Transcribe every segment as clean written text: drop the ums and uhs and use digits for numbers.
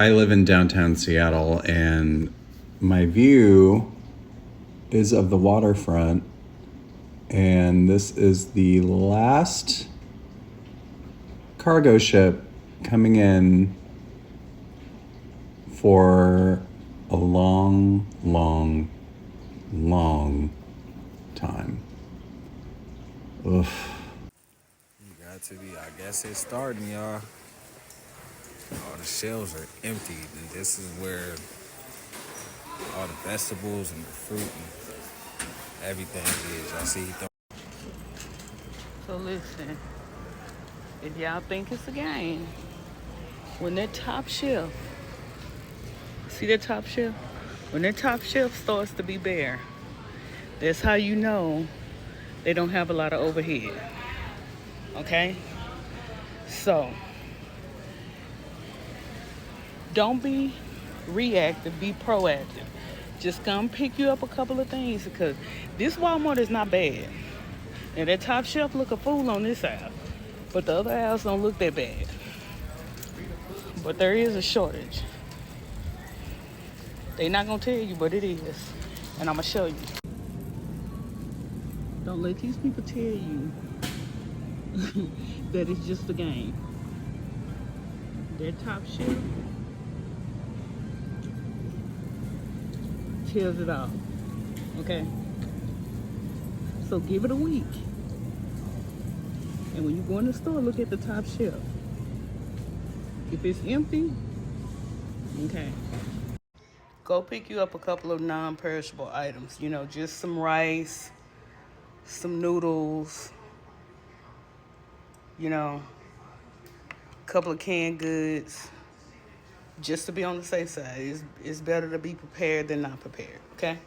I live in downtown Seattle, and my view is of the waterfront. And this is the last cargo ship coming in for a long, long, long time. Oof. You got to be, I guess it's starting, y'all. All the shelves are empty, and this is where all the vegetables and the fruit and everything is. Y'all see, So listen, if y'all think it's a game, when that top shelf, see that top shelf? When that top shelf starts to be bare, that's how you know they don't have a lot of overhead. Okay? So, don't be reactive, be proactive. Just come pick you up a couple of things because this Walmart is not bad. And that top shelf look a fool on this aisle, but the other aisles don't look that bad. But there is a shortage. They not gonna tell you, but it is. And I'm gonna show you. Don't let these people tell you that it's just a game. Their top shelf tells it all. Okay? So give it a week. And when you go in the store, look at the top shelf. If it's empty, okay. Go pick you up a couple of non-perishable items. You know, just some rice, some noodles, you know, a couple of canned goods. Just to be on the safe side. It's better to be prepared than not prepared, okay?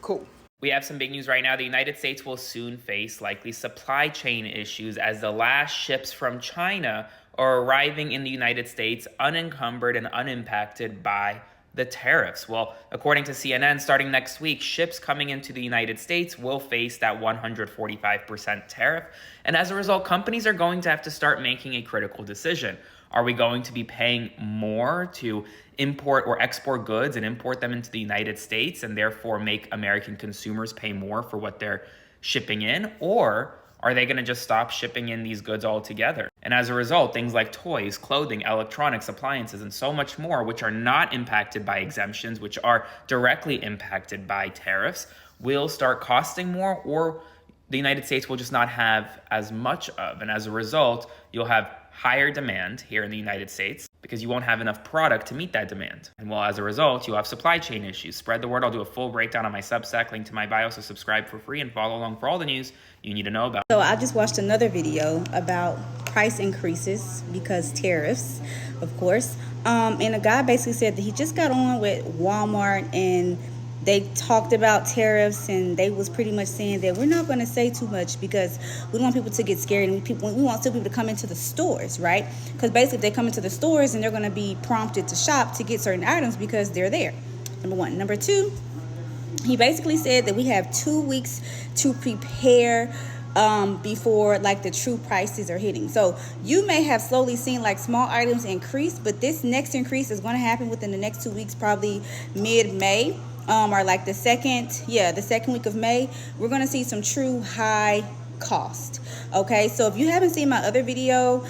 Cool. We have some big news right now. The United States will soon face likely supply chain issues as the last ships from China are arriving in the United States unencumbered and unimpacted by the tariffs. Well, according to CNN, starting next week, ships coming into the United States will face that 145% tariff. And as a result, companies are going to have to start making a critical decision. Are we going to be paying more to import or export goods and import them into the United States and therefore make American consumers pay more for what they're shipping in? Or are they going to just stop shipping in these goods altogether? And as a result, things like toys, clothing, electronics, appliances, and so much more, which are not impacted by exemptions, which are directly impacted by tariffs, will start costing more, or the United States will just not have as much of. And as a result, you'll have higher demand here in the United States because you won't have enough product to meet that demand. And well, as a result, you'll have supply chain issues. Spread the word. I'll do a full breakdown on my Substack, link to my bio, so subscribe for free and follow along for all the news you need to know about. So I just watched another video about price increases because tariffs, of course. And a guy basically said that he just got on with Walmart and they talked about tariffs, and they was pretty much saying that we're not going to say too much because we don't want people to get scared, and we want still people to come into the stores, right? Because basically if they come into the stores and they're going to be prompted to shop to get certain items because they're there. Number one. Number two, he basically said that we have 2 weeks to prepare before like the true prices are hitting. So you may have slowly seen like small items increase, but this next increase is going to happen within the next 2 weeks, probably mid-May. Or like the second week of May, we're going to see some true high cost. Okay, so if you haven't seen my other video,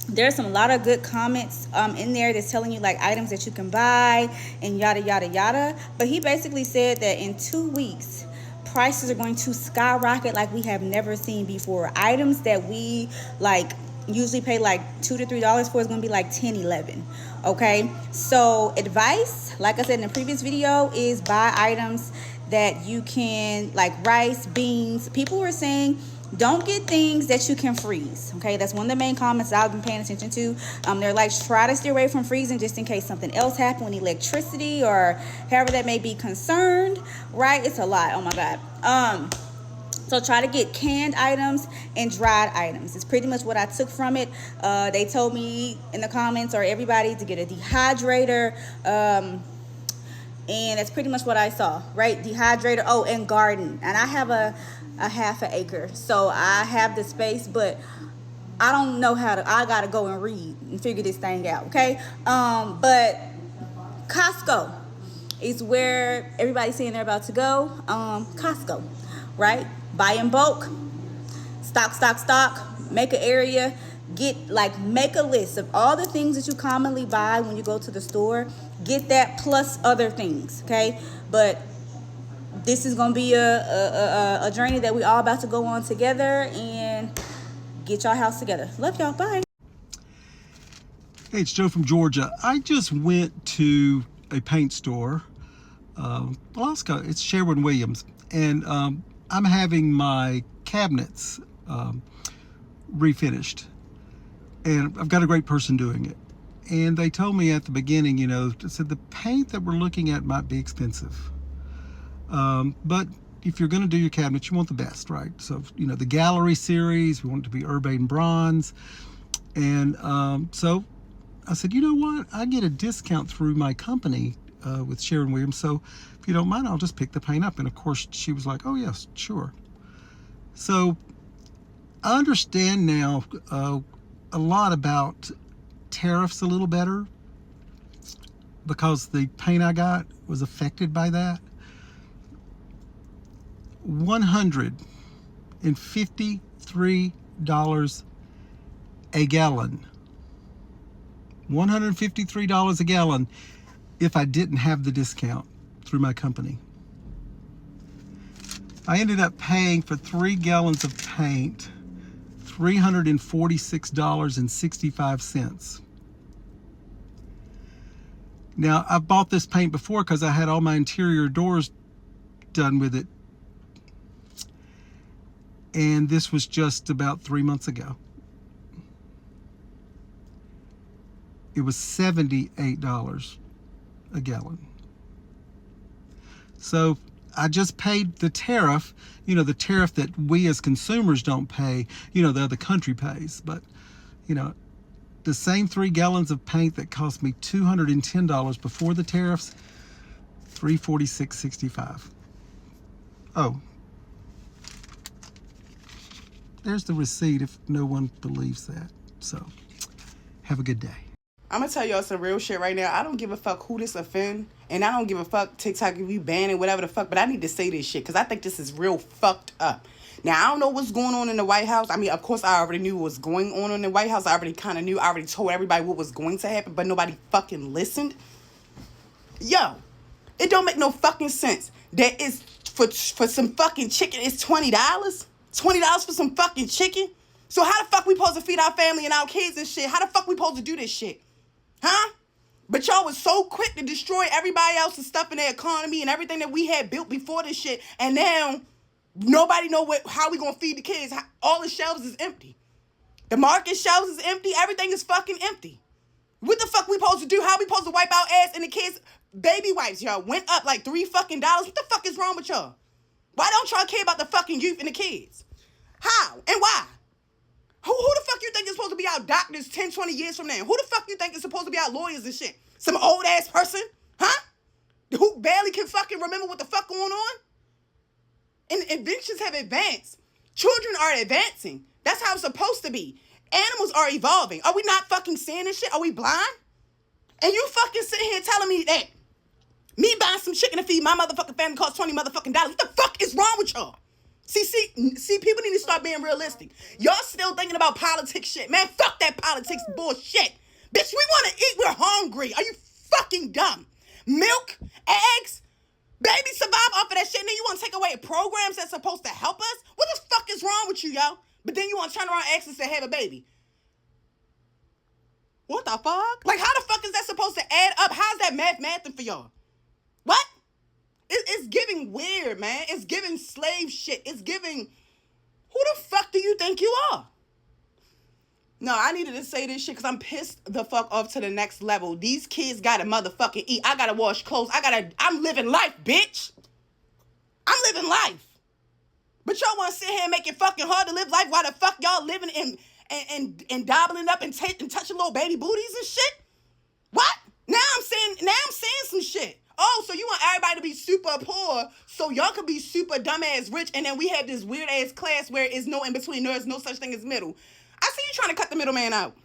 there's a lot of good comments in there that's telling you like items that you can buy and yada, yada, yada. But he basically said that in 2 weeks, prices are going to skyrocket like we have never seen before. Items that we like usually pay like $2 to $3 for is going to be like 10, 11. Okay, so advice, like I said in the previous video, is buy items that you can, like rice, beans. People were saying don't get things that you can freeze. Okay, that's one of the main comments I've been paying attention to. They're like, try to steer away from freezing just in case something else happened with electricity or however that may be concerned, right? It's a lot. Oh my God. So try to get canned items and dried items. It's pretty much what I took from it. They told me in the comments, or everybody, to get a dehydrator. And that's pretty much what I saw, right? Dehydrator. Oh, and garden. And I have a half an acre. So I have the space, but I don't know how to. I gotta go and read and figure this thing out. Okay. But Costco is where everybody's saying they're about to go. Costco, right? Buy in bulk, stock. Make an area. Make a list of all the things that you commonly buy when you go to the store. Get that plus other things. Okay. But this is gonna be a journey that we all about to go on together, and get y'all house together. Love y'all. Bye. Hey, it's Joe from Georgia. I just went to a paint store. Alaska, it's Sherwin-Williams. And I'm having my cabinets refinished. And I've got a great person doing it. And they told me at the beginning, said the paint that we're looking at might be expensive. But if you're going to do your cabinets, you want the best, right? So, the Gallery series, we want it to be Urbane Bronze. And so I said, you know what? I get a discount through my company with Sherwin-Williams. So if you don't mind, I'll just pick the paint up. And of course, she was like, oh, yes, sure. So I understand now a lot about tariffs a little better, because the paint I got was affected by that. $153 a gallon. $153 a gallon if I didn't have the discount through my company. I ended up paying for 3 gallons of paint $346.65. Now, I bought this paint before because I had all my interior doors done with it. And this was just about 3 months ago. It was $78 a gallon. So I just paid the tariff, the tariff that we as consumers don't pay, the other country pays. But, the same 3 gallons of paint that cost me $210 before the tariffs, $346.65. Oh, there's the receipt if no one believes that. So, have a good day. I'm gonna tell y'all some real shit right now. I don't give a fuck who this offend, and I don't give a fuck TikTok if you ban it, whatever the fuck, but I need to say this shit because I think this is real fucked up. Now, I don't know what's going on in the White House. I mean, of course, I already knew what was going on in the White House. I already kind of knew. I already told everybody what was going to happen, but nobody fucking listened. Yo, it don't make no fucking sense that it's for some fucking chicken, it's $20? $20 for some fucking chicken? So how the fuck we supposed to feed our family and our kids and shit? How the fuck we supposed to do this shit? Huh? But y'all was so quick to destroy everybody else's stuff in their economy and everything that we had built before this shit. And now nobody know how we gonna feed the kids. All the shelves is empty. The market shelves is empty. Everything is fucking empty. What the fuck we supposed to do? How we supposed to wipe our ass? And the kids, baby wipes, y'all, went up like $3 fucking. What the fuck is wrong with y'all? Why don't y'all care about the fucking youth and the kids? How and why? Who the fuck you think is supposed to be our doctors 10, 20 years from now? Who the fuck you think is supposed to be our lawyers and shit? Some old ass person? Huh? Who barely can fucking remember what the fuck going on? And inventions have advanced. Children are advancing. That's how it's supposed to be. Animals are evolving. Are we not fucking seeing this shit? Are we blind? And you fucking sitting here telling me that me buying some chicken to feed my motherfucking family costs $20 motherfucking dollars. What the fuck is wrong with y'all? See, people need to start being realistic. Y'all still thinking about politics shit. Man, fuck that politics bullshit. Bitch, we want to eat. We're hungry. Are you fucking dumb? Milk, eggs, babies survive off of that shit. And then you want to take away programs that's supposed to help us? What the fuck is wrong with you, yo? But then you want to turn around and ask us to have a baby. What the fuck? Like, how the fuck is that supposed to add up? How's that mathing for y'all? What? It's giving weird, man. It's giving slave shit. It's giving... Who the fuck do you think you are? No, I needed to say this shit because I'm pissed the fuck off to the next level. These kids gotta motherfucking eat. I gotta wash clothes. I'm living life, bitch. I'm living life. But y'all want to sit here and make it fucking hard to live life while the fuck y'all living and dabbling up and touching little baby booties and shit? What? Now I'm saying some shit. Oh, so you want everybody to be super poor so y'all could be super dumbass rich, and then we have this weird ass class where it's no in between. There's no such thing as middle. I see you trying to cut the middleman out.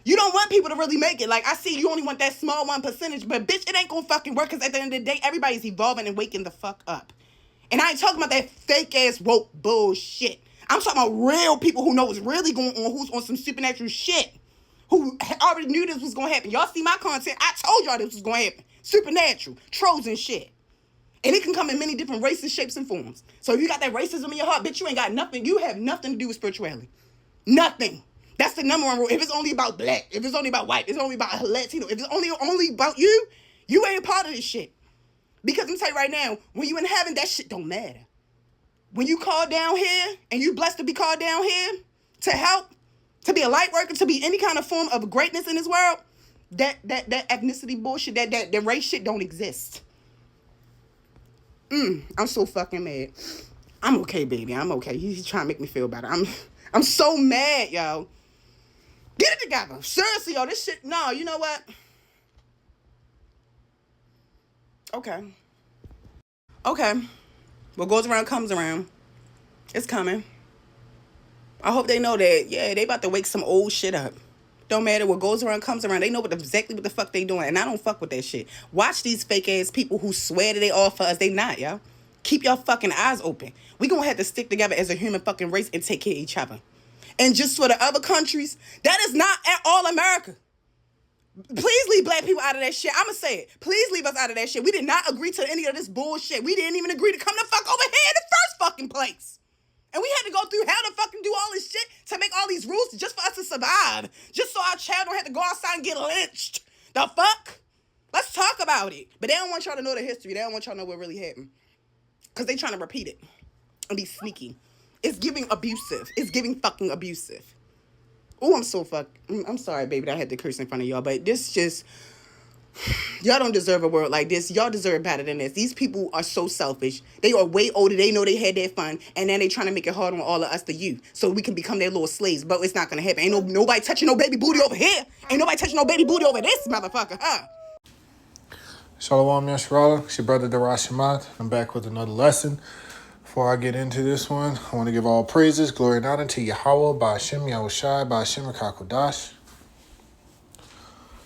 You don't want people to really make it. Like, I see you only want that small 1%, but bitch, it ain't gonna fucking work, because at the end of the day, everybody's evolving and waking the fuck up. And I ain't talking about that fake ass woke bullshit. I'm talking about real people who know what's really going on, who's on some supernatural shit, who already knew this was gonna happen. Y'all see my content, I told y'all this was gonna happen. Supernatural, trolls and shit. And it can come in many different races, shapes, and forms. So if you got that racism in your heart, bitch, you ain't got nothing. You have nothing to do with spirituality. Nothing. That's the number one rule. If it's only about black, if it's only about white, if it's only about Latino, if it's only about you, you ain't a part of this shit. Because I'm tell you right now, when you in heaven, that shit don't matter. When you called down here, and you blessed to be called down here to help, to be a light worker, to be any kind of form of greatness in this world, that ethnicity bullshit, that race shit don't exist. I'm so fucking mad. I'm okay, baby. I'm okay. He's trying to make me feel better. I'm so mad, yo. Get it together. Seriously, yo, this shit, no, you know what? Okay. What goes around comes around. It's coming. I hope they know that, yeah, they about to wake some old shit up. Don't matter, what goes around comes around. They know exactly what the fuck they doing, and I don't fuck with that shit. Watch these fake ass people who swear that they all for us. They not, yo. Keep your fucking eyes open. We gonna have to stick together as a human fucking race and take care of each other. And just for the other countries, that is not at all America. Please leave black people out of that shit. I'ma say it. Please leave us out of that shit. We did not agree to any of this bullshit. We didn't even agree to come the fuck over here in the first fucking place. And we had to go through hell to fucking do all this shit to make all these rules just for us to survive. Just so our child don't have to go outside and get lynched. The fuck? Let's talk about it. But they don't want y'all to know the history. They don't want y'all to know what really happened. Because they trying to repeat it and be sneaky. It's giving abusive. It's giving fucking abusive. Oh, I'm sorry, baby, that I had to curse in front of y'all. But this just... Y'all don't deserve a world like this. Y'all deserve better than this. These people are so selfish. They are way older. They know they had their fun. And then they trying to make it hard on all of us, the youth. So we can become their little slaves. But it's not going to happen. Ain't nobody touching no baby booty over here. Ain't nobody touching no baby booty over this motherfucker, huh? Shalom Yashrala, it's your brother Darash Shamat. I'm back with another lesson. Before I get into this one, I want to give all praises, glory, and honor to Yahweh, Ba'ashem Yahushai, Ba'ashem Rakakodash.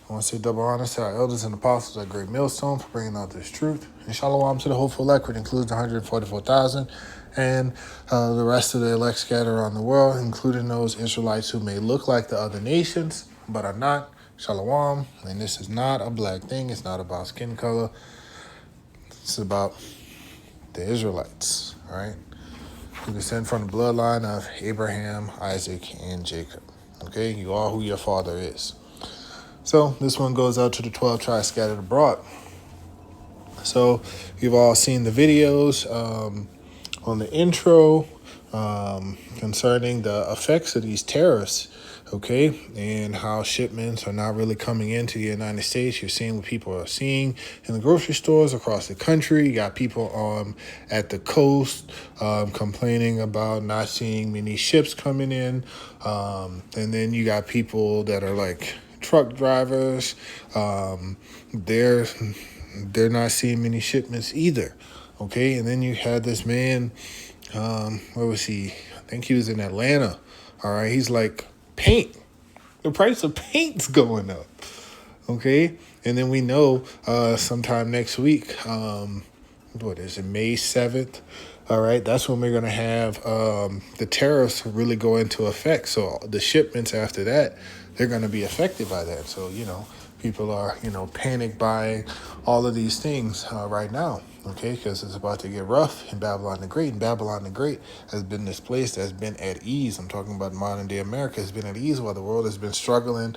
I want to say double honor to our elders and apostles at Great Millstone for bringing out this truth. And shalom to the hopeful elect, which includes the 144,000 and the rest of the elect scattered around the world, including those Israelites who may look like the other nations, but are not. Shalom. And this is not a black thing. It's not about skin color. It's about the Israelites, all right? You descend from the bloodline of Abraham, Isaac, and Jacob. Okay? You are who your father is. So this one goes out to the 12 tribes scattered abroad. So you've all seen the videos on the intro concerning the effects of these tariffs, okay, and how shipments are not really coming into the United States. You're seeing what people are seeing in the grocery stores across the country. You got people at the coast complaining about not seeing many ships coming in, and then you got people that are like truck drivers. They're not seeing many shipments either, okay. And then you had this man, where was he? I think he was in Atlanta. All right, he's like, paint. The price of paint's going up, okay. And then we know sometime next week, what is it, May 7th? All right, that's when we're going to have the tariffs really go into effect. So the shipments after that, they're going to be affected by that. So, people are, panic buying all of these things right now, okay, because it's about to get rough in Babylon the Great. And Babylon the Great has been this place that's been at ease. I'm talking about modern day America has been at ease while the world has been struggling,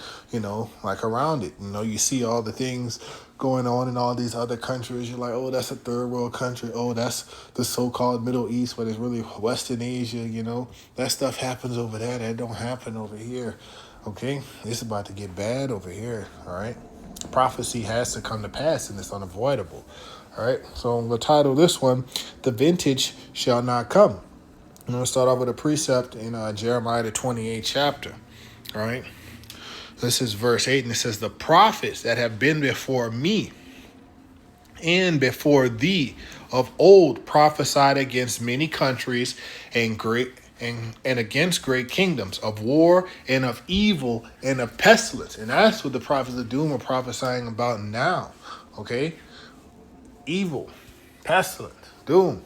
like around it. You see all the things going on in all these other countries. You're like, oh, that's a third world country. Oh, that's the so-called Middle East, but it's really Western Asia, That stuff happens over there. That don't happen over here. Okay, it's about to get bad over here, all right? Prophecy has to come to pass, and it's unavoidable, all right? So I'm going to title this one, The Vintage Shall Not Come. I'm going to start off with a precept in Jeremiah, the 28th chapter, all right? This is verse 8, and it says, the prophets that have been before me and before thee of old prophesied against many countries and great and against great kingdoms, of war and of evil and of pestilence. And that's what the prophets of doom are prophesying about now. Okay? Evil, pestilence, doom,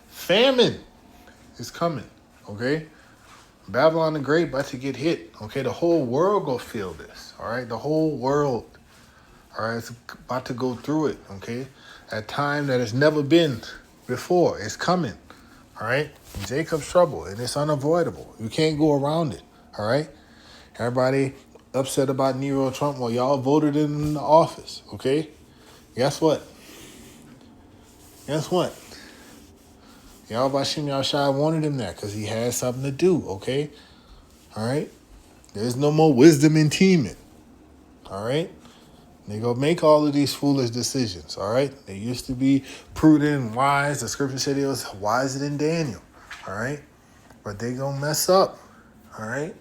famine is coming. Okay? Babylon the Great about to get hit. Okay? The whole world go feel this. All right? The whole world. All right? It's about to go through it. Okay? At a time that has never been before. It's coming. All right? Jacob's trouble, and it's unavoidable. You can't go around it. All right? Everybody upset about Nero Trump. Well, y'all voted him in the office. Okay? Guess what? Guess what? Y'all Bashim Yahshai wanted him there because he had something to do. Okay? All right? There's no more wisdom in teaming. All right? They go make all of these foolish decisions, all right? They used to be prudent and wise. The scripture said he was wiser than Daniel, all right? But they gonna mess up, all right?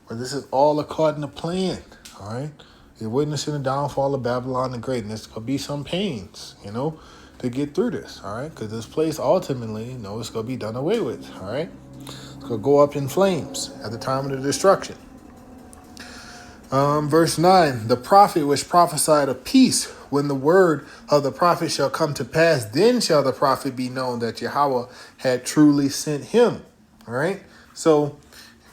But this is all according to plan, all right? You're witnessing the downfall of Babylon the Great, and there's gonna be some pains, to get through this, all right? Because this place ultimately, it's gonna be done away with, all right? It's gonna go up in flames at the time of the destruction. Verse 9, the prophet which prophesied of peace, when the word of the prophet shall come to pass, then shall the prophet be known that Yahweh had truly sent him. All right? So,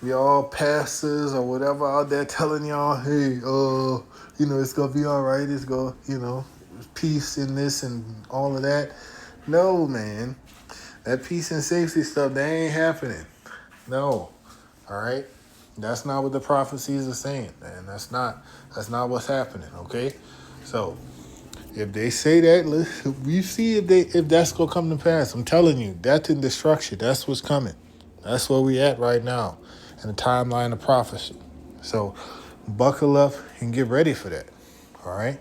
y'all pastors or whatever out there telling y'all, hey, it's going to be all right. It's going to, peace in this and all of that. No, man. That peace and safety stuff, that ain't happening. No. All right? That's not what the prophecies are saying, man. That's not what's happening, okay? So if they say that, we see if that's gonna come to pass. I'm telling you, that's in destruction. That's what's coming. That's where we at right now in the timeline of prophecy. So buckle up and get ready for that. All right.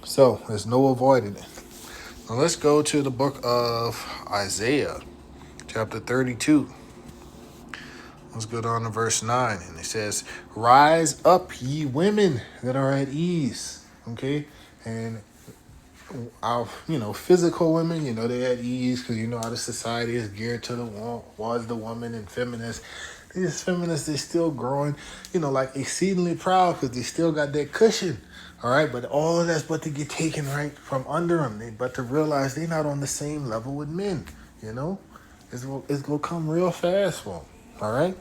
So there's no avoiding it. Now let's go to the book of Isaiah, chapter 32. Let's go down to verse 9, and it says, rise up, ye women that are at ease, okay? And our, physical women, they're at ease because how the society is geared to towards the woman and feminists. These feminists, they're still growing, like exceedingly proud because they still got that cushion, all right? But all of that's but to get taken right from under them. But to realize they're not on the same level with men, It's going to come real fast for them. All right.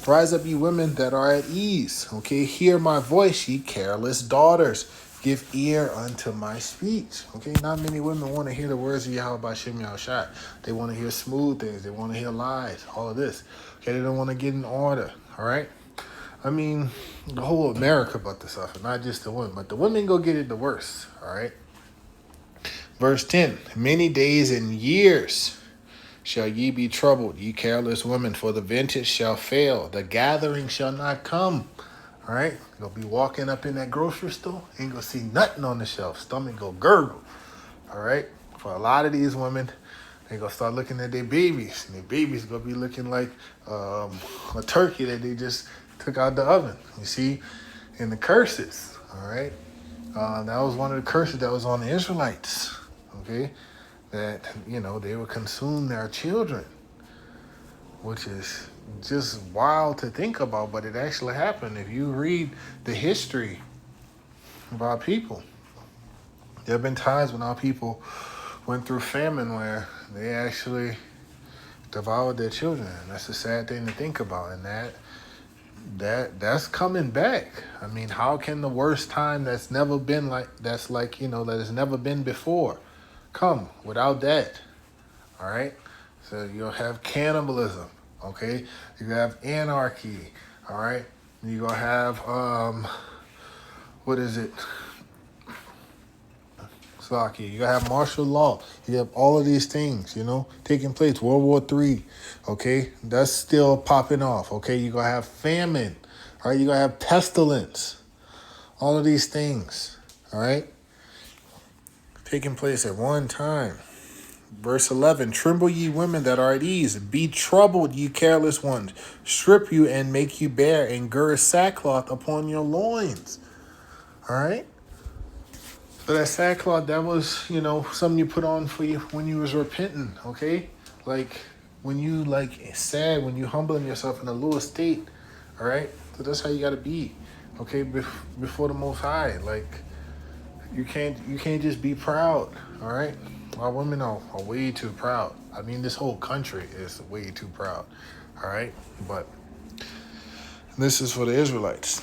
Rise up, ye women that are at ease. Okay. Hear my voice, ye careless daughters. Give ear unto my speech. Okay. Not many women want to hear the words of Yahweh Bashim Yahushai. They want to hear smooth things. They want to hear lies. All of this. Okay. They don't want to get in order. All right. I mean, the whole America about this stuff, not just the women, but the women go get it the worst. All right. Verse 10. Many days and years shall ye be troubled, ye careless women, for the vintage shall fail, the gathering shall not come. All right? You'll be walking up in that grocery store, ain't gonna see nothing on the shelf. Stomach go gurgle. All right? For a lot of these women, they gonna start looking at their babies, and their babies gonna be looking like a turkey that they just took out the oven. You see? And the curses. All right? That was one of the curses that was on the Israelites. Okay? That, they would consume their children, which is just wild to think about, but it actually happened. If you read the history of our people, there have been times when our people went through famine where they actually devoured their children. And that's a sad thing to think about, and that's coming back. I mean, how can the worst time that has never been before come without that? All right. So you'll have cannibalism. Okay. You have anarchy. All right. You're gonna have what is it? Slocky. You have martial law. You have all of these things, taking place. World War III. Okay. That's still popping off. Okay. You're gonna have famine. All right. You're gonna have pestilence. All of these things. All right. Taking place at one time. Verse 11, tremble ye women that are at ease. Be troubled, ye careless ones. Strip you and make you bare, and gird sackcloth upon your loins. All right? So that sackcloth, that was, something you put on for you when you was repenting, okay? Like when you like sad, when you humbling yourself in a lower state, all right? So that's how you gotta be, okay, before the Most High. Like you can't just be proud, all right? Our women are way too proud. I mean, this whole country is way too proud, all right? But this is for the Israelites.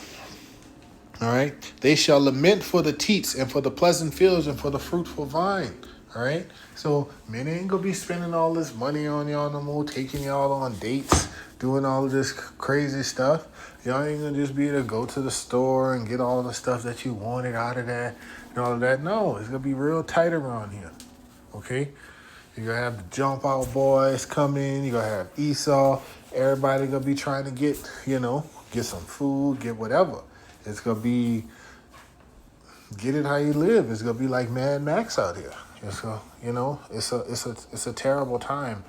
All right. They shall lament for the teats and for the pleasant fields and for the fruitful vine. All right. So men ain't gonna be spending all this money on y'all no more, taking y'all on dates, doing all of this crazy stuff. Y'all ain't gonna just be able to go to the store and get all the stuff that you wanted out of that and all of that. No, it's gonna be real tight around here. Okay. You're gonna have the jump out boys come in, you're gonna have Esau, everybody gonna be trying to get, get some food, get whatever. It's gonna be get it how you live. It's gonna be like Mad Max out here. It's a terrible time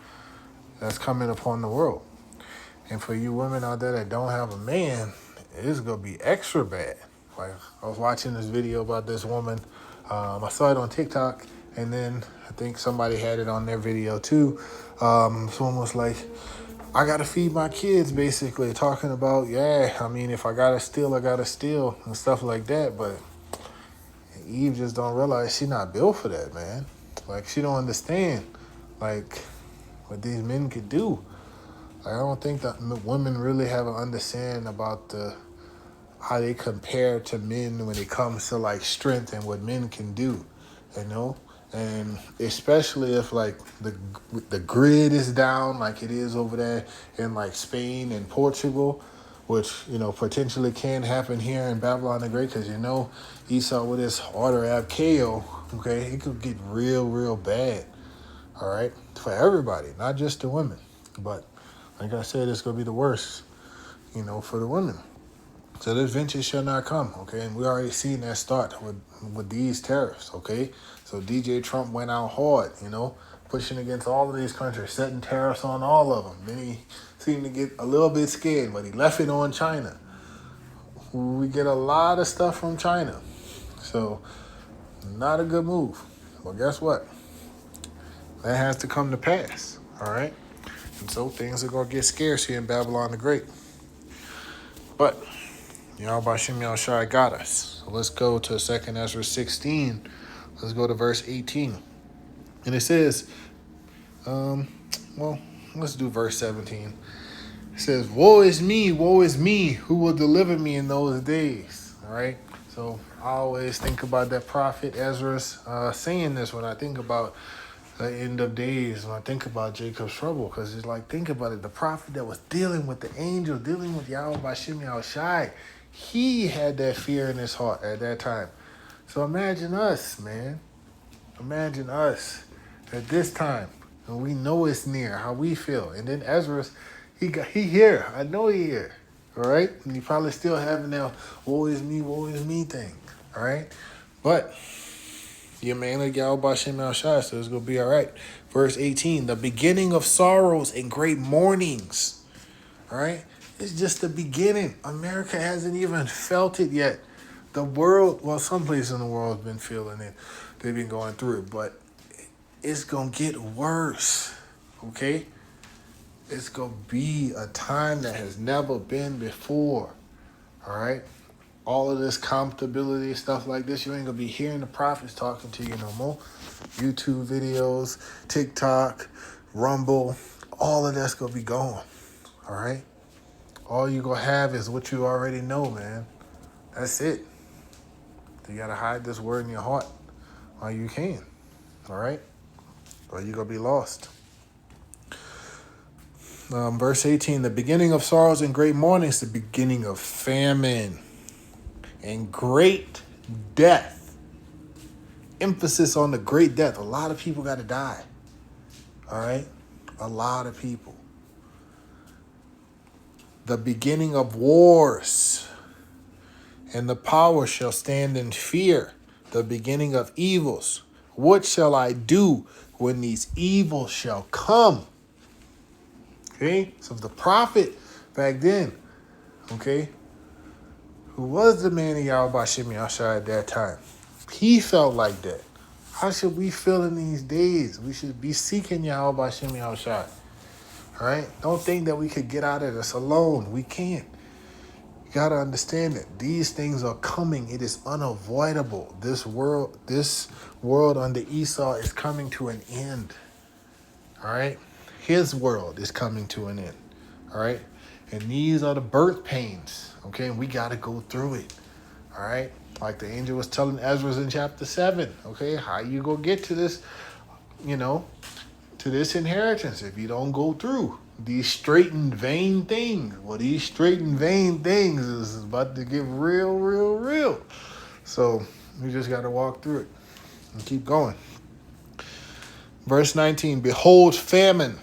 that's coming upon the world. And for you women out there that don't have a man, it's gonna be extra bad. Like I was watching this video about this woman. I saw it on TikTok, and then I think somebody had it on their video too. Someone was like, I gotta feed my kids, basically talking about, if I gotta steal, I gotta steal and stuff like that. But Eve just don't realize she not built for that, man. Like she don't understand, like what these men could do. Like, I don't think that women really have an understanding about how they compare to men when it comes to like strength and what men can do, And especially if like the grid is down like it is over there in like Spain and Portugal, which potentially can happen here in Babylon the Great, because Esau with his order Abkeo, okay, it could get real bad. All right, for everybody, not just the women, but like I said, it's gonna be the worst, for the women. So this venture shall not come, okay? And we already seen that start with these tariffs, okay? So DJ Trump went out hard, pushing against all of these countries, setting tariffs on all of them. Then he seemed to get a little bit scared, but he left it on China. We get a lot of stuff from China. So not a good move. But guess what? That has to come to pass, all right? And so things are going to get scarce here in Babylon the Great. But Yahweh Shem Yahushua got us. So let's go to 2nd Ezra 16. Let's go to verse 18. And it says, let's do verse 17. It says, woe is me, who will deliver me in those days? All right? So I always think about that prophet Ezra's saying this when I think about the end of days, when I think about Jacob's trouble, because it's like, think about it, the prophet that was dealing with the angel, dealing with Yahweh Bashem Yahushai, he had that fear in his heart at that time. So imagine us, man. Imagine us at this time, and we know it's near, how we feel. And then Ezra, he here. I know he here. All right? And he probably still having that woe is me thing. All right? But your man like Yahweh Bashem Yahushai, so it's going to be all right. Verse 18, the beginning of sorrows and great mournings. All right? It's just the beginning. America hasn't even felt it yet. The world, well, some places in the world have been feeling it. They've been going through it, but it's going to get worse, okay? It's going to be a time that has never been before, all right? All of this comfortability, stuff like this, you ain't going to be hearing the prophets talking to you no more. YouTube videos, TikTok, Rumble, all of that's going to be gone, all right? All you going to have is what you already know, man. That's it. You got to hide this word in your heart while you can, all right? Or you're going to be lost. Verse 18, the beginning of sorrows and great mournings, the beginning of famine and great death. Emphasis on the great death. A lot of people got to die, all right? A lot of people. The beginning of wars, and the power shall stand in fear. The beginning of evils. What shall I do when these evils shall come? Okay, so the prophet back then, okay, who was the man of Yahweh Bashem Yahushua at that time, he felt like that. How should we feel in these days? We should be seeking Yahweh Bashem Yahushua. All right? Don't think that we could get out of this alone. We can't. You got to understand that these things are coming. It is unavoidable. This world under Esau is coming to an end. All right? His world is coming to an end. All right? And these are the birth pains. Okay? And we got to go through it. All right? Like the angel was telling Ezra in chapter 7. Okay? How you go get to this, to this inheritance if you don't go through these straight and vain things? Well, these straight and vain things is about to get real, real, real. So we just got to walk through it and keep going. Verse 19, behold, famine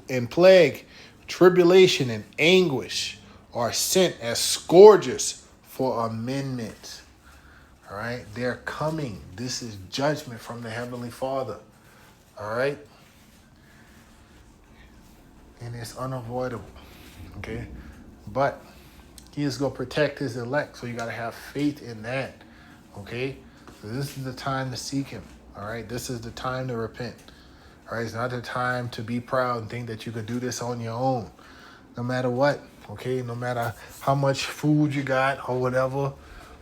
and plague, tribulation and anguish are sent as scourges for amendment. All right, they're coming. This is judgment from the Heavenly Father. All right, and it's unavoidable. Okay, but He is going to protect His elect, so you got to have faith in that. Okay, so this is the time to seek Him. All right, this is the time to repent. All right, it's not the time to be proud and think that you can do this on your own, no matter what. Okay, no matter how much food you got or whatever,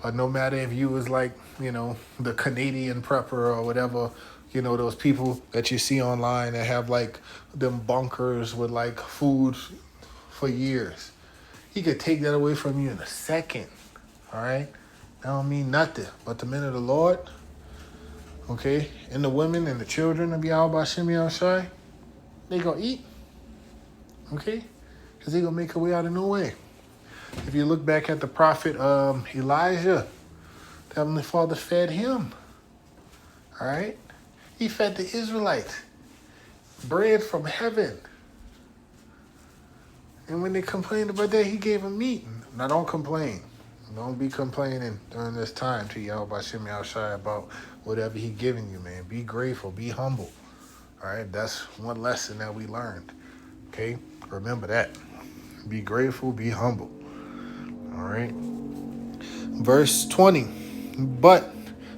or no matter if you was like, the Canadian prepper or whatever, those people that you see online that have like them bunkers with like food for years. He could take that away from you in a second. All right, that don't mean nothing. But the men of the Lord, okay, and the women and the children of Yahweh Shem Yahushai, they gonna eat, okay, because they gonna make a way out of no way. If you look back at the prophet Elijah, the Heavenly Father fed him, all right? He fed the Israelites bread from heaven. And when they complained about that, He gave them meat. Now don't complain. Don't be complaining during this time to Yahweh Shem Yahushai about whatever He giving you, man. Be grateful. Be humble. All right? That's one lesson that we learned. Okay? Remember that. Be grateful. Be humble. All right? Verse 20. But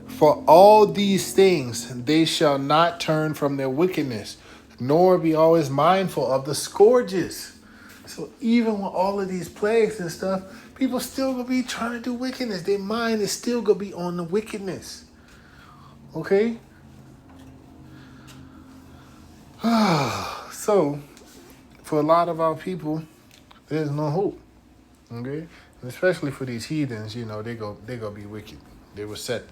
for all these things they shall not turn from their wickedness, nor be always mindful of the scourges. So even with all of these plagues and stuff, people still gonna be trying to do wickedness. Their mind is still gonna be on the wickedness. Okay? So, for a lot of our people, there's no hope. Okay? And especially for these heathens, they go be wicked. They were set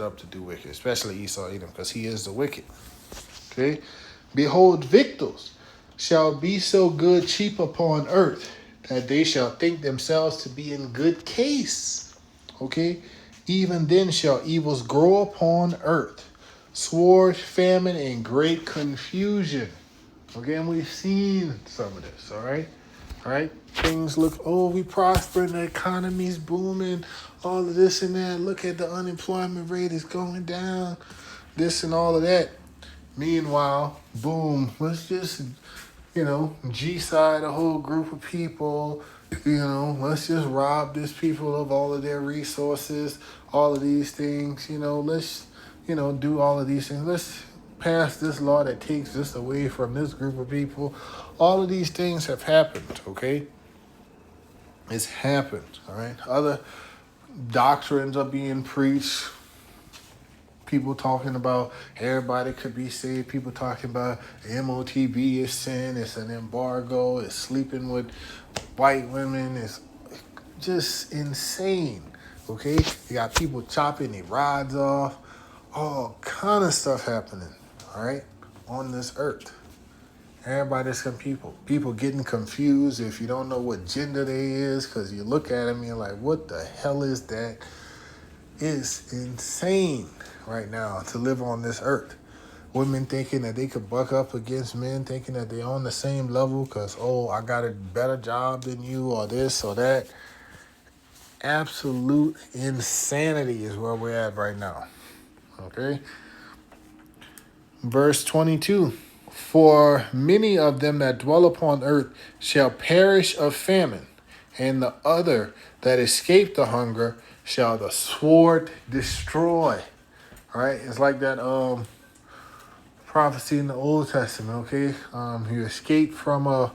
up to do wicked, especially Esau Edom, because he is the wicked. Okay? Behold, victuals shall be so good cheap upon earth, that they shall think themselves to be in good case. Okay? Even then shall evils grow upon earth, sword, famine, and great confusion. Okay, and we've seen some of this, all right? All right? Things look, we prospering, the economy's booming, all of this and that. Look at the unemployment rate is going down, this and all of that. Meanwhile, boom, let's just, G-side a whole group of people, let's just rob these people of all of their resources, all of these things, let's, do all of these things. Let's pass this law that takes this away from this group of people. All of these things have happened, okay? It's happened, all right? Other doctrines are being preached. People talking about everybody could be saved. People talking about MOTB is sin. It's an embargo. It's sleeping with white women. It's just insane, okay? You got people chopping their rods off. All kind of stuff happening, all right, on this earth. Everybody's some people getting confused if you don't know what gender they is, because you look at them and you're like, what the hell is that? It's insane right now to live on this earth. Women thinking that they could buck up against men, thinking that they're on the same level because, I got a better job than you, or this or that. Absolute insanity is where we're at right now. Okay? Verse 22. For many of them that dwell upon earth shall perish of famine, and the other that escape the hunger shall the sword destroy. All right? It's like that prophecy in the Old Testament, okay? You escape from a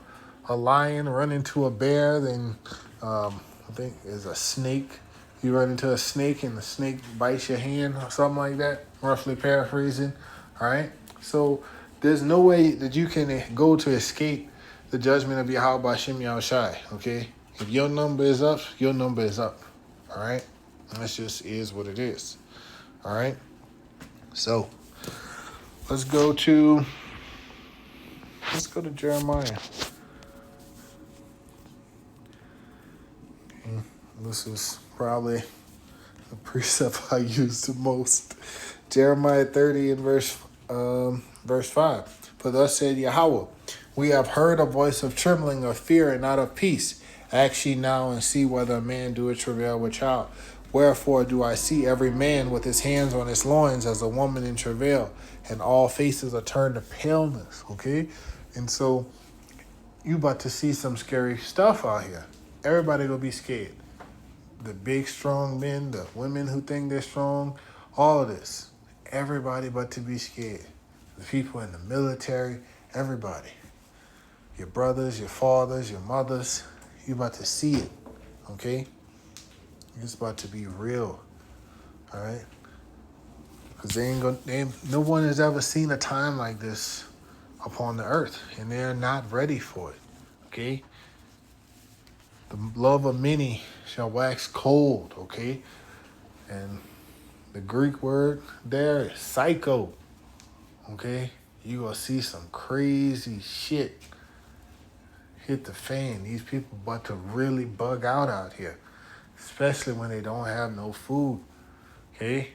lion, run into a bear, then I think there's a snake. You run into a snake and the snake bites your hand or something like that, roughly paraphrasing, all right? So there's no way that you can go to escape the judgment of Yahweh Hashem Yahushai, okay? If your number is up, your number is up, all right? And that just is what it is, all right? So let's go to Jeremiah. Okay. This is probably the precept I use the most. Jeremiah 30 and verse 5. For thus said Yahweh, we have heard a voice of trembling, of fear, and not of peace. Ask ye now and see whether a man doeth travail with child. Wherefore do I see every man with his hands on his loins as a woman in travail, and all faces are turned to paleness, okay? And so you about to see some scary stuff out here. Everybody gonna be scared. The big, strong men, the women who think they're strong, all of this. Everybody but to be scared. The people in the military, everybody. Your brothers, your fathers, your mothers, you about to see it, okay? It's about to be real, all right? Because no one has ever seen a time like this upon the earth, and they're not ready for it, okay? The love of many shall wax cold, okay? And the Greek word there is psycho, okay? You're going to see some crazy shit hit the fan. These people about to really bug out here, especially when they don't have no food, okay?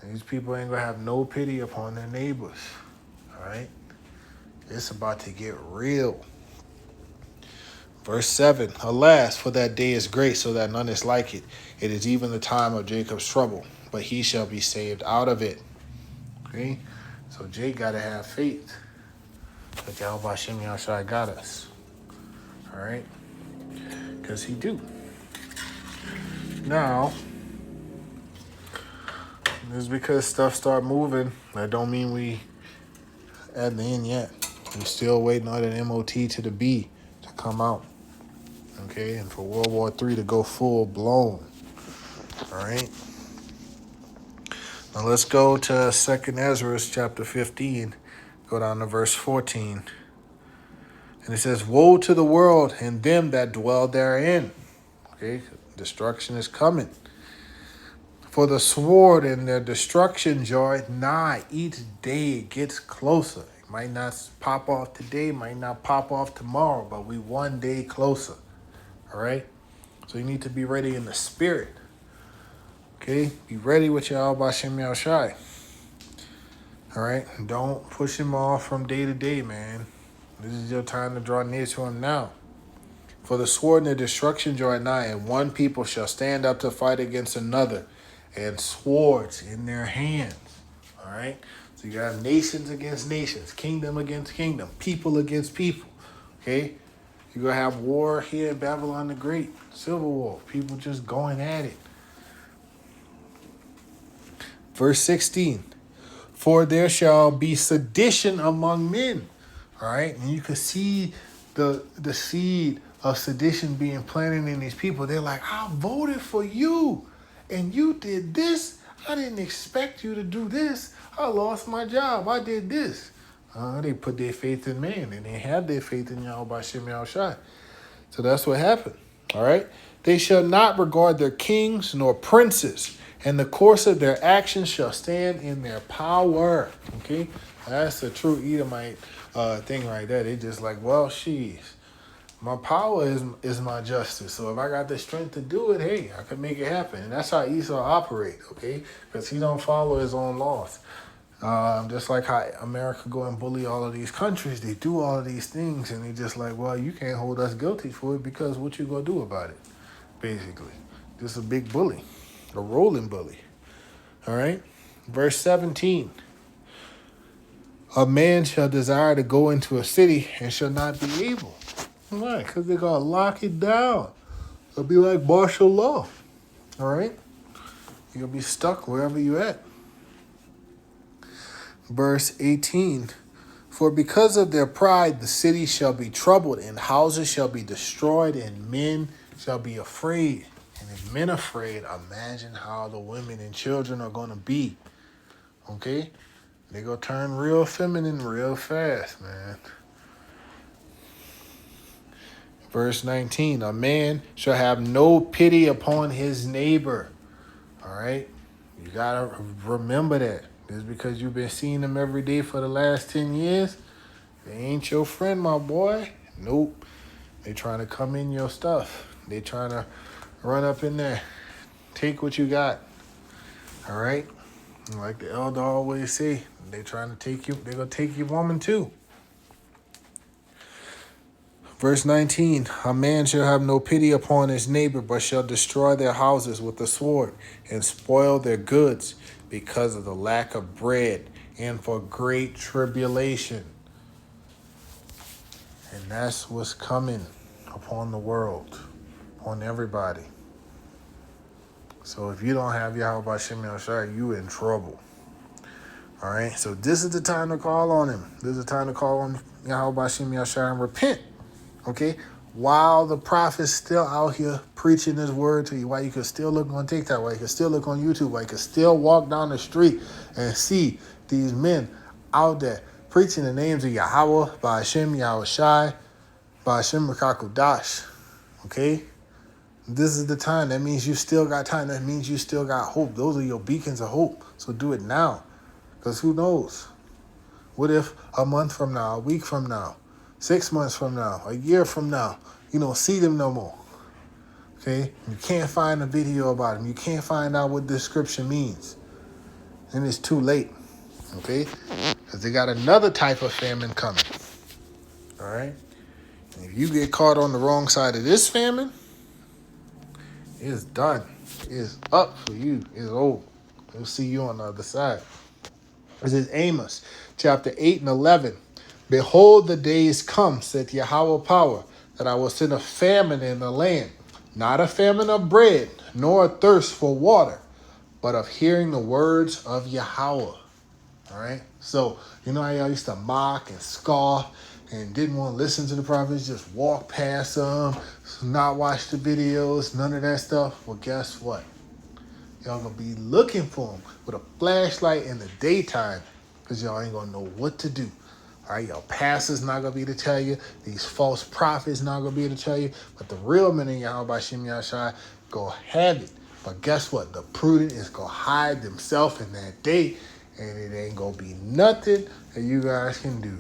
And these people ain't going to have no pity upon their neighbors, all right? It's about to get real. Verse 7, alas, for that day is great, so that none is like it. It is even the time of Jacob's trouble, but he shall be saved out of it. Okay? So Jake got to have faith that Yahweh Hashem Yahushua got us. All right? Because he do. Now, just because stuff start moving, that don't mean we at the end yet. We're still waiting on an MOT to the B to come out. Okay, and for World War III to go full blown. All right. Now let's go to 2nd Ezra chapter 15. Go down to verse 14. And it says, woe to the world and them that dwell therein. Okay, destruction is coming. For the sword and their destruction draweth nigh. Each day it gets closer. It might not pop off today, might not pop off tomorrow, but we one day closer. All right? So you need to be ready in the spirit. Okay? Be ready with your Yahweh Hashem Yahushai. All right? Don't push him off from day to day, man. This is your time to draw near to him now. For the sword and the destruction draw nigh, and one people shall stand up to fight against another, and swords in their hands. All right? So you got nations against nations, kingdom against kingdom, people against people. Okay? You're going to have war here in Babylon the Great, civil war, people just going at it. Verse 16, for there shall be sedition among men. All right, and you can see the seed of sedition being planted in these people. They're like, I voted for you, and you did this. I didn't expect you to do this. I lost my job. I did this. They put their faith in man, and they have their faith in Yahweh Hashem Yahushai. So that's what happened. All right? They shall not regard their kings nor princes, and the course of their actions shall stand in their power. Okay? That's the true Edomite thing right there. They just like, well, my power is my justice. So if I got the strength to do it, hey, I can make it happen. And that's how Esau operate, okay? Because he don't follow his own laws. Just like how America go and bully all of these countries, they do all of these things, and they just like, well, you can't hold us guilty for it because what you gonna do about it? Basically, just a big bully, a rolling bully. All right, verse 17. A man shall desire to go into a city and shall not be able. Why? Because they're gonna lock it down. It'll be like martial law. All right, you'll be stuck wherever you at. Verse 18. For because of their pride, the city shall be troubled, and houses shall be destroyed, and men shall be afraid. And if men afraid, imagine how the women and children are going to be. Okay? They're going to turn real feminine real fast, man. Verse 19. A man shall have no pity upon his neighbor. All right? You got to remember that. Just because you've been seeing them every day for the last 10 years, they ain't your friend, my boy. Nope. They trying to come in your stuff. They trying to run up in there. Take what you got. All right? Like the elder always say, they trying to take you. They're going to take your woman too. Verse 19, a man shall have no pity upon his neighbor, but shall destroy their houses with the sword and spoil their goods because of the lack of bread and for great tribulation. And that's what's coming upon the world, on everybody. So if you don't have Yahweh B'Shem Yahushua, you in trouble. All right, so this is the time to call on him. This is the time to call on Yahweh B'Shem Yahushua and repent. Okay, while the prophet's still out here preaching his word to you, while you can still look on TikTok, while you can still look on YouTube, while you can still walk down the street and see these men out there preaching the names of Yahweh, Ba'Shem Yahushai, Ba'Shem Rakakudash. Okay, this is the time. That means you still got time. That means you still got hope. Those are your beacons of hope. So do it now, because who knows? What if a month from now, a week from now, 6 months from now, a year from now, you don't see them no more? Okay? You can't find a video about them. You can't find out what this scripture means. And it's too late. Okay? Because they got another type of famine coming. All right? And if you get caught on the wrong side of this famine, it's done. It's up for you. It's over. We'll see you on the other side. This is Amos chapter 8 and 11. Behold, the days come, saith Yahweh power, that I will send a famine in the land, not a famine of bread, nor a thirst for water, but of hearing the words of Yahweh. All right? So, you know how y'all used to mock and scoff and didn't want to listen to the prophets, just walk past them, not watch the videos, none of that stuff? Well, guess what? Y'all gonna be looking for them with a flashlight in the daytime because y'all ain't gonna know what to do. All right, your pastor's not going to be able to tell you. These false prophets not going to be able to tell you. But the real men in Yahweh B'Shem Yahushua go have it. But guess what? The prudent is going to hide themselves in that day. And it ain't going to be nothing that you guys can do.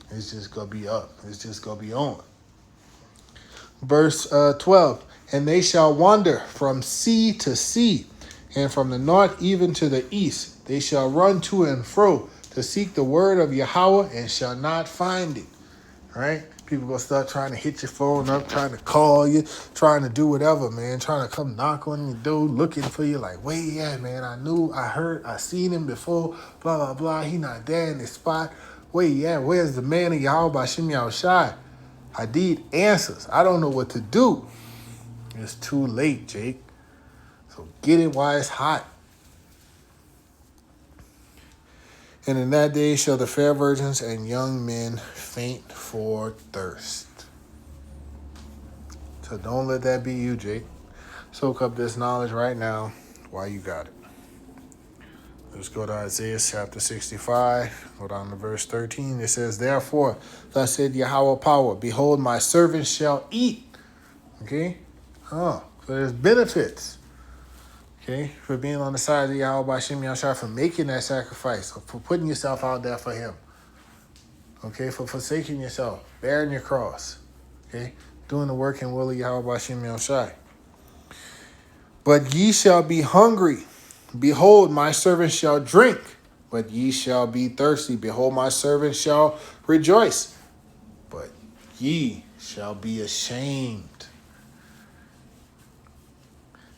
It's just going to be up. It's just going to be on. Verse 12. And they shall wander from sea to sea, and from the north even to the east. They shall run to and fro to seek the word of Yahweh and shall not find it. All right? People going to start trying to hit your phone up, trying to call you, trying to do whatever, man, trying to come knock on your door, looking for you like, where he at, man? I seen him before, blah, blah, blah. He not there in this spot. Where he at? Where's the man of Yahweh B'Shem Yahushai? I need answers. I don't know what to do. It's too late, Jake. So get it while it's hot. And in that day shall the fair virgins and young men faint for thirst. So don't let that be you, Jake. Soak up this knowledge right now while you got it. Let's go to Isaiah chapter 65. Go down to verse 13. It says, therefore, thus said Yahweh power, behold, my servants shall eat. Okay? So there's benefits. Okay, for being on the side of Yahweh B'Shem Yahushua, for making that sacrifice, for putting yourself out there for him. Okay, for forsaking yourself, bearing your cross. Okay, doing the work and will of Yahweh B'Shem Yahushua. But ye shall be hungry. Behold, my servants shall drink. But ye shall be thirsty. Behold, my servants shall rejoice. But ye shall be ashamed.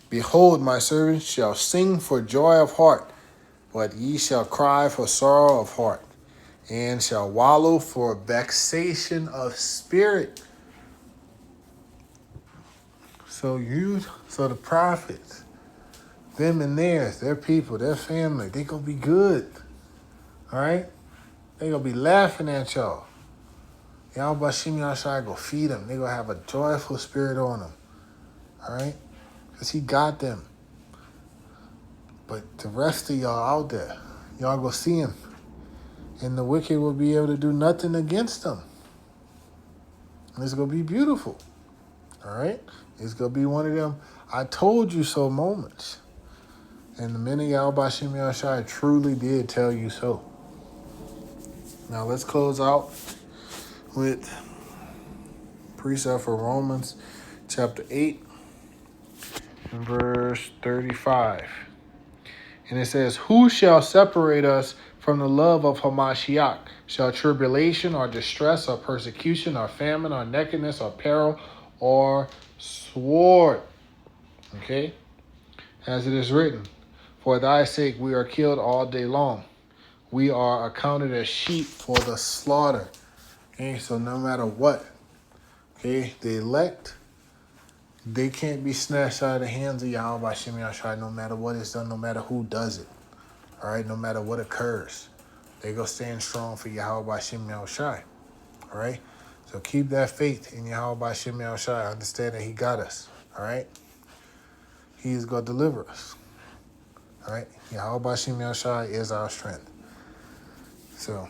Behold, my servants shall sing for joy of heart, but ye shall cry for sorrow of heart, and shall wallow for vexation of spirit. So the prophets, them and theirs, their people, their family, they gonna be good. All right? They gonna be laughing at y'all. Y'all Bashim Yashai go feed them. They gonna have a joyful spirit on them. All right? Because he got them. But the rest of y'all out there, y'all go see him. And the wicked will be able to do nothing against them. And it's gonna be beautiful. All right? It's gonna be one of them I told you so moments. And the men of y'all Bashim Yashai truly did tell you so. Now let's close out with precept for Romans chapter 8 and verse 35. And it says, who shall separate us from the love of Hamashiach? Shall tribulation or distress or persecution or famine or nakedness or peril or sword? Okay? As it is written, for thy sake we are killed all day long. We are accounted as sheep for the slaughter. Okay, so no matter what, okay, the elect, they can't be snatched out of the hands of Yahweh by Shem Yashai, no matter what is done, no matter who does it. All right, no matter what occurs. They go stand strong for Yahweh by Shem Yashai. All right, so keep that faith in Yahweh by Shem Yashai. Understand that he got us. All right, he is going to deliver us. All right, Yahweh by Shem Yashai is our strength. So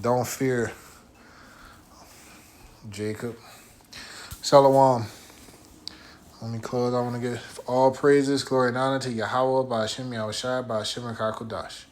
don't fear, Jacob. Shalom. Let me close. I want to give all praises, glory, and honor to Yahweh by Hashem Yahushai by Hashem HaKadosh.